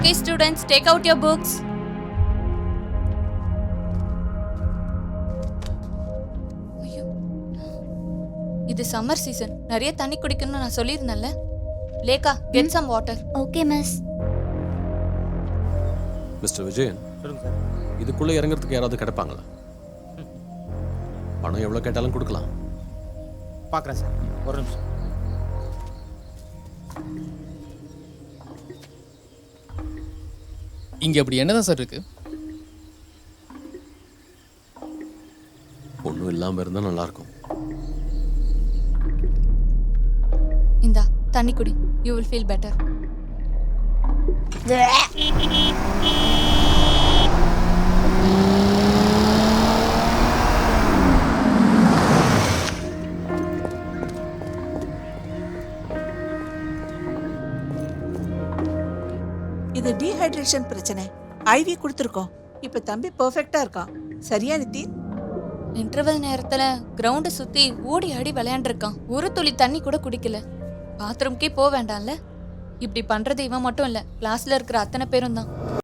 Okay, students, take out your books. ஐயோ. இது summer season. நிறைய தண்ணி குடிக்கணும்னு நான் சொல்லியிருந்தேன்ல. Lekha, get some water. Okay miss. Mister Vijayan, சொல்லுங்க சார். இதுக்குள்ள இறங்குறதுக்கு யாராவது கிடைப்பாங்களா? பணம் எவ்வளவு கேட்டாலும் கொடுக்கலாம். பார்க்குறேன் சார், ஒரு நிமிஷம். இங்க அப்படி என்னதான் சார் இருக்கு? ஒன்றும் இல்லாம இருந்தா நல்லா இருக்கும். இந்தா தண்ணி குடி. You will feel better. இது டீஹைட்ரேஷன் பிரச்சனை. ஐவி கொடுத்துருக்கோம். இப்ப தம்பி பெர்ஃபெக்ட்டா இருக்கான். சரியா நிதின்? இன்டர்வல் நேரத்துல கிரவுண்ட சுத்தி ஓடி ஆடி விளையாண்டுருக்கான். ஒரு துளி தண்ணி கூட குடிக்கல. பாத்ரூம்க்கே போக வேண்டாம்ல. இப்படி பண்றது இவன் மட்டும் இல்ல, கிளாஸ்ல இருக்கிற அத்தனை பேரும் தான்.